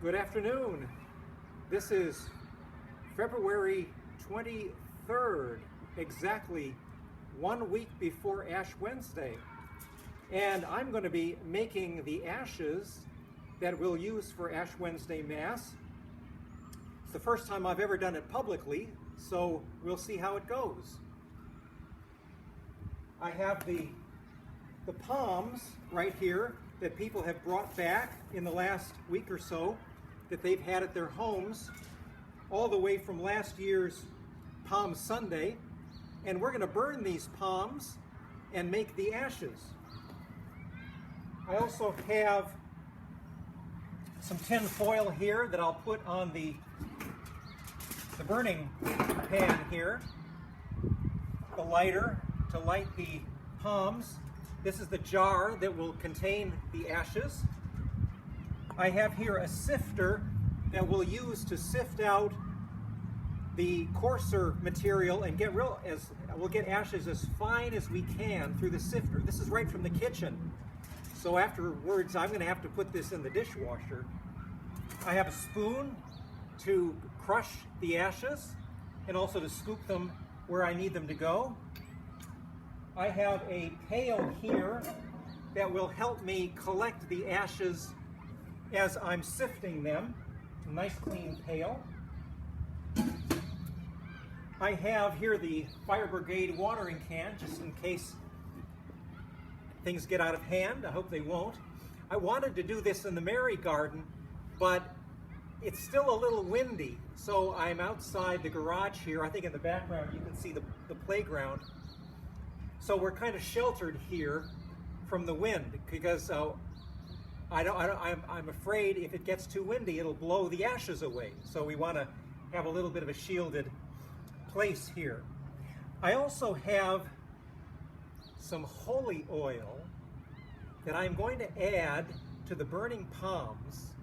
Good afternoon. This is February 23rd, exactly 1 week before Ash Wednesday. And I'm going to be making the ashes that we'll use for Ash Wednesday Mass. It's the first time I've ever done it publicly, so we'll see how it goes. I have the palms right here that people have brought back in the last week or so that they've had at their homes all the way from last year's Palm Sunday. And we're going to burn these palms and make the ashes. I also have some tin foil here that I'll put on the burning pan here, the lighter to light the palms. This is the jar that will contain the ashes. I have here a sifter that we'll use to sift out the coarser material and we'll get ashes as fine as we can through the sifter. This is right from the kitchen. So afterwards, I'm going to have to put this in the dishwasher. I have a spoon to crush the ashes and also to scoop them where I need them to go. I have a pail here that will help me collect the ashes as I'm sifting them. A nice clean pail. I have here the fire brigade watering can, just in case things get out of hand. I hope they won't. I wanted to do this in the Mary garden, but it's still a little windy, so I'm outside the garage here. I think in the background you can see the playground. So we're kind of sheltered here from the wind because I'm afraid if it gets too windy, it'll blow the ashes away. So we want to have a little bit of a shielded place here. I also have some holy oil that I'm going to add to the burning palms.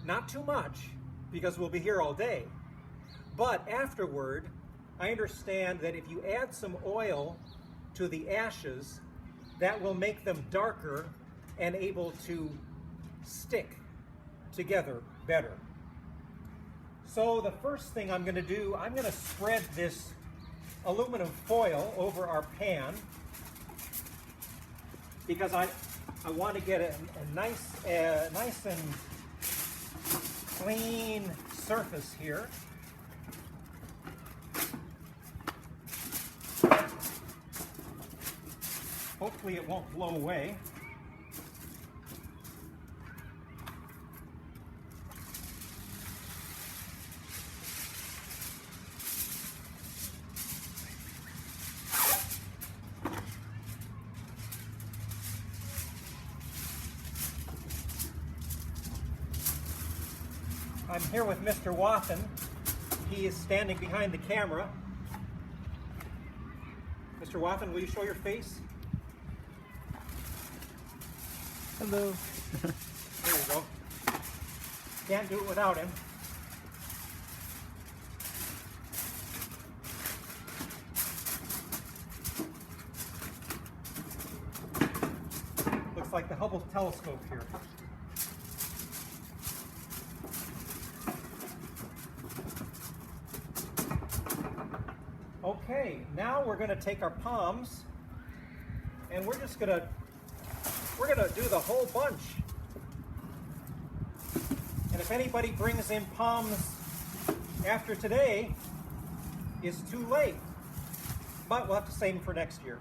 Not too much, because we'll be here all day. But afterward, I understand that if you add some oil to the ashes, that will make them darker and able to stick together better. So the first thing I'm going to do, I'm going to spread this aluminum foil over our pan because I want to get a nice and clean surface here. Hopefully it won't blow away. I'm here with Mr. Wathen. He is standing behind the camera. Mr. Wathen, will you show your face? Hello. There you go. Can't do it without him. Looks like the Hubble telescope here. Okay, now we're going to take our palms and we're going to do the whole bunch. And if anybody brings in palms after today, it's too late. But we'll have to save them for next year.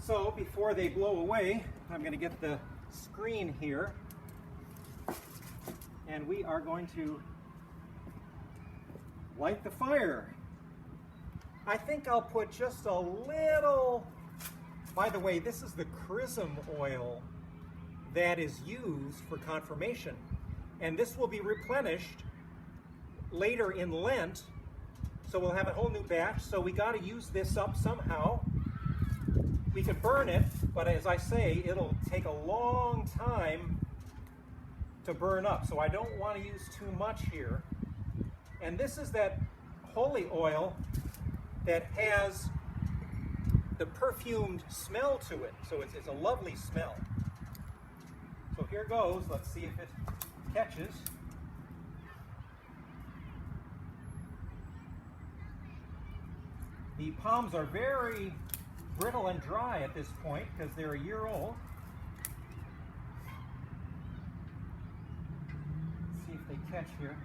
So before they blow away, I'm going to get the screen here. And we are going to light the fire. I think I'll put just a little. By the way, this is the chrism oil that is used for confirmation. And this will be replenished later in Lent. So we'll have a whole new batch. So we got to use this up somehow. We could burn it, but as I say, it'll take a long time to burn up. So I don't want to use too much here. And this is that holy oil that has the perfumed smell to it. So it's a lovely smell. So here here goes. Let's see if it catches. The palms are very brittle and dry at this point because they're a year old. Let's see if they catch here.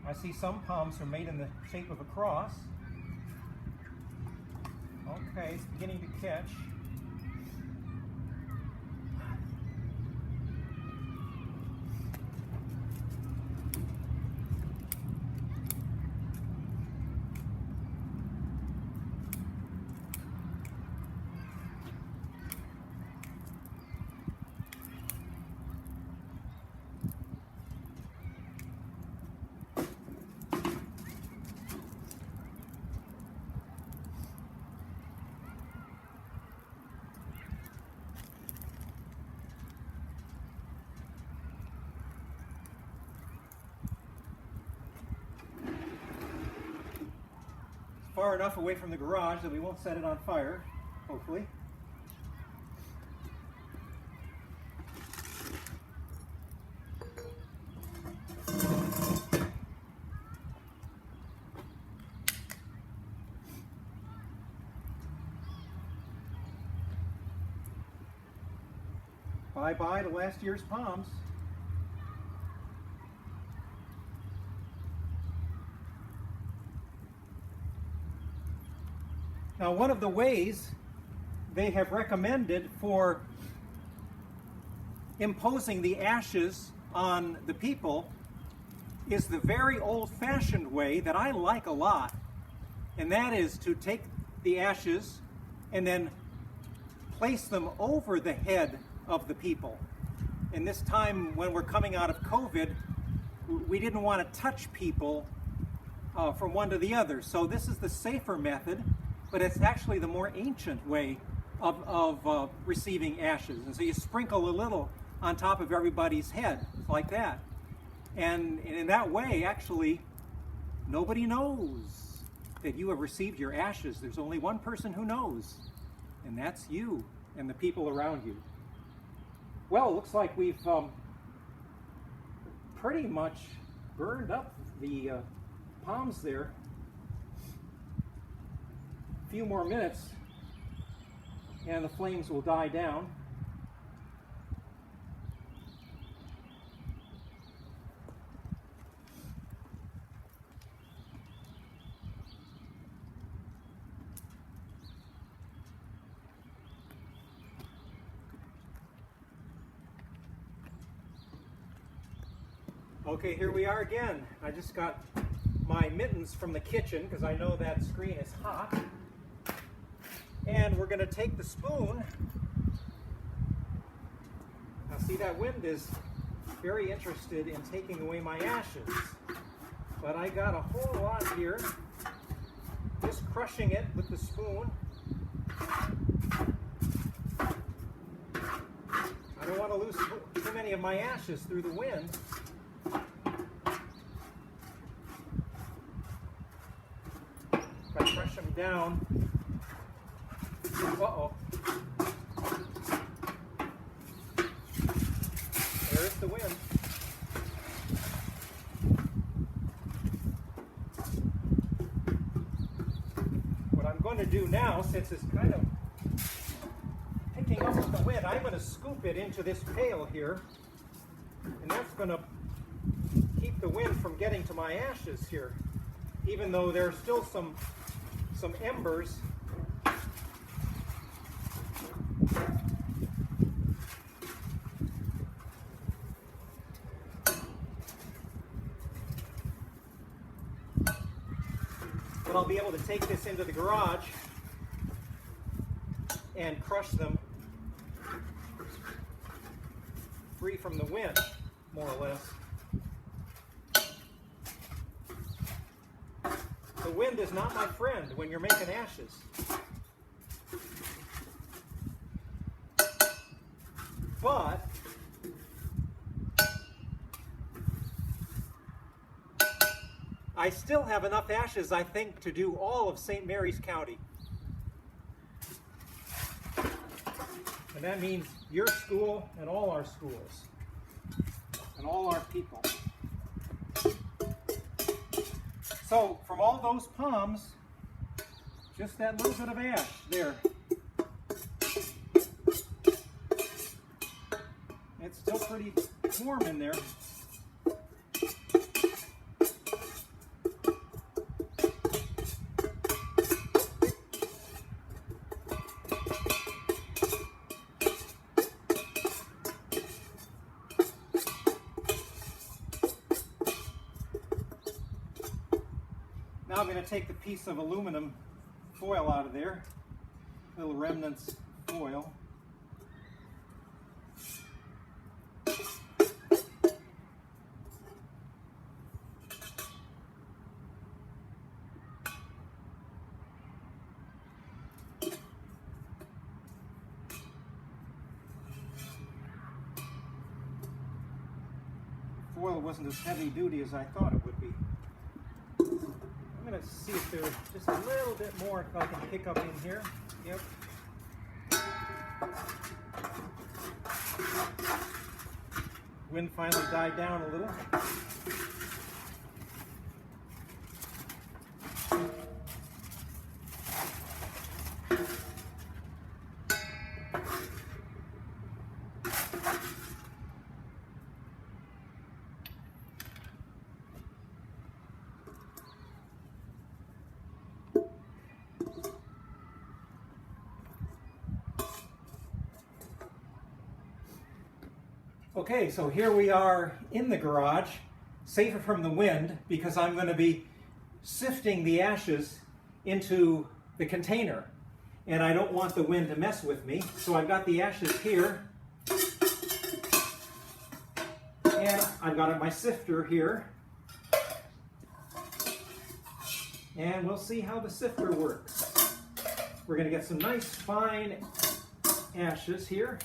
I see some palms are made in the shape of a cross. Okay, it's beginning to catch. Far enough away from the garage that we won't set it on fire, hopefully. Bye-bye to last year's palms. Now, one of the ways they have recommended for imposing the ashes on the people is the very old-fashioned way that I like a lot, and that is to take the ashes and then place them over the head of the people. In this time when we're coming out of COVID, we didn't want to touch people from one to the other, so this is the safer method. But it's actually the more ancient way of receiving ashes. And so you sprinkle a little on top of everybody's head, like that. And in that way, actually, nobody knows that you have received your ashes. There's only one person who knows, and that's you and the people around you. Well, it looks like we've pretty much burned up the palms there. Few more minutes and the flames will die down. Okay, here we are again. I just got my mittens from the kitchen because I know that screen is hot. And we're going to take the spoon. Now see, that wind is very interested in taking away my ashes. But I got a whole lot here. Just crushing it with the spoon. I don't want to lose too many of my ashes through the wind. If I crush them down, uh-oh. There's the wind. What I'm going to do now, since it's kind of picking up with the wind, I'm going to scoop it into this pail here. And that's going to keep the wind from getting to my ashes here. Even though there's still some embers. But I'll be able to take this into the garage and crush them free from the wind, more or less. The wind is not my friend when you're making ashes. But I still have enough ashes, I think, to do all of St. Mary's County. And And that means your school and all our schools and all our people. So from all those palms, just that little bit of ash there. It's still pretty warm in there. Now I'm going to take the piece of aluminum foil out of there, little remnants foil. Foil wasn't as heavy duty as I thought it would be. I'm going to see if there's just a little bit more if I can pick up in here. Yep. Wind finally died down a little. Okay, so here we are in the garage, safer from the wind, because I'm going to be sifting the ashes into the container. And I don't want the wind to mess with me, so I've got the ashes here. And I've got my sifter here. And we'll see how the sifter works. We're going to get some nice fine ashes here.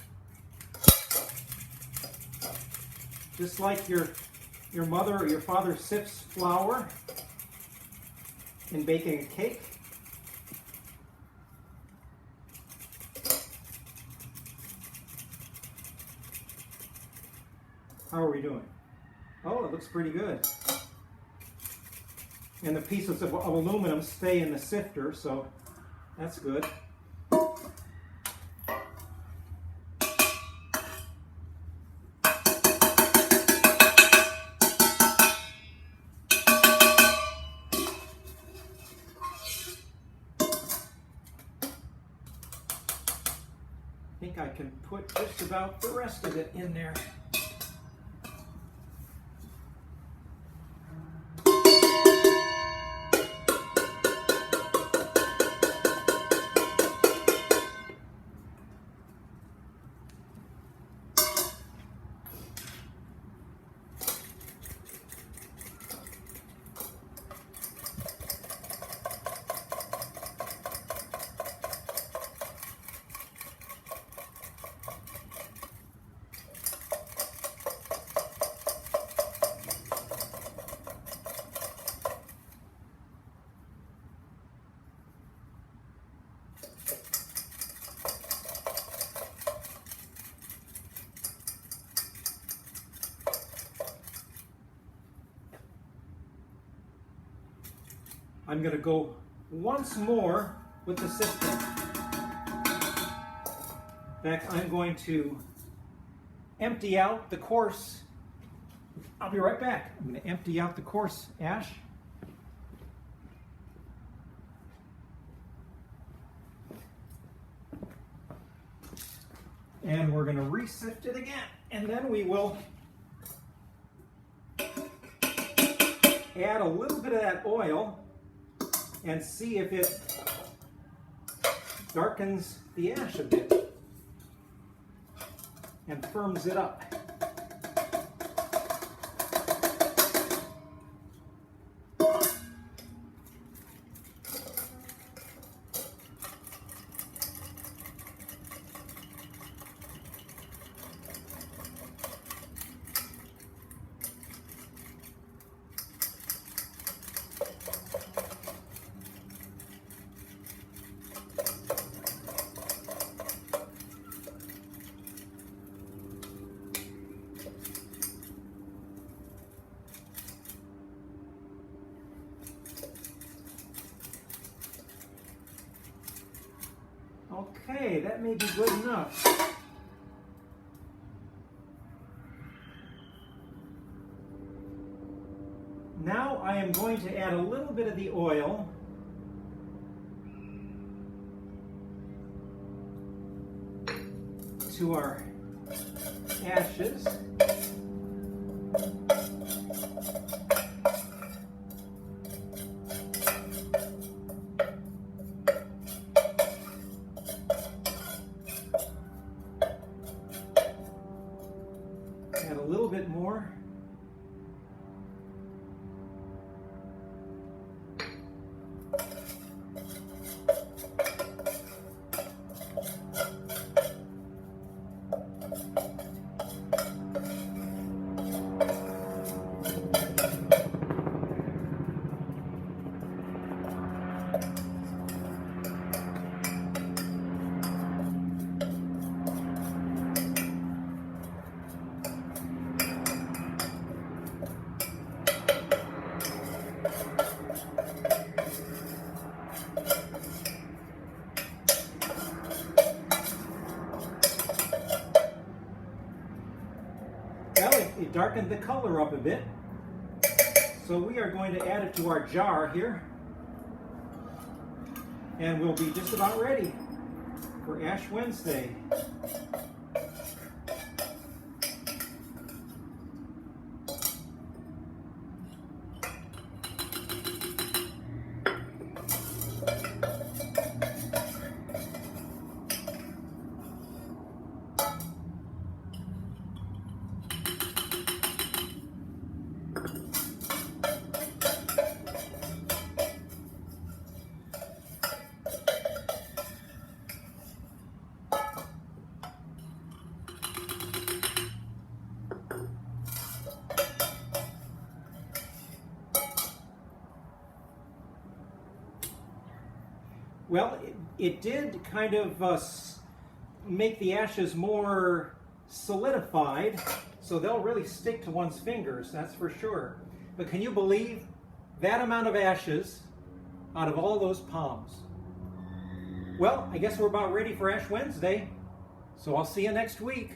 Just like your mother or your father sifts flour in baking a cake. How are we doing? Oh, it looks pretty good. And the pieces of aluminum stay in the sifter, so that's good. I think I can put just about the rest of it in there. I'm going to go once more with the sifting. In fact, I'm going to empty out the coarse. I'll be right back. I'm going to empty out the coarse ash. And we're going to re-sift it again. And then we will add a little bit of that oil and see if it darkens the ash a bit and firms it up. Okay, that may be good enough. Now I am going to add a little bit of the oil to our ashes. Add a little bit more. Well, it darkened the color up a bit. So we are going to add it to our jar here. And we'll be just about ready for Ash Wednesday. Well, it did kind of make the ashes more solidified, so they'll really stick to one's fingers, that's for sure. But can you believe that amount of ashes out of all those palms? Well, I guess we're about ready for Ash Wednesday, so I'll see you next week.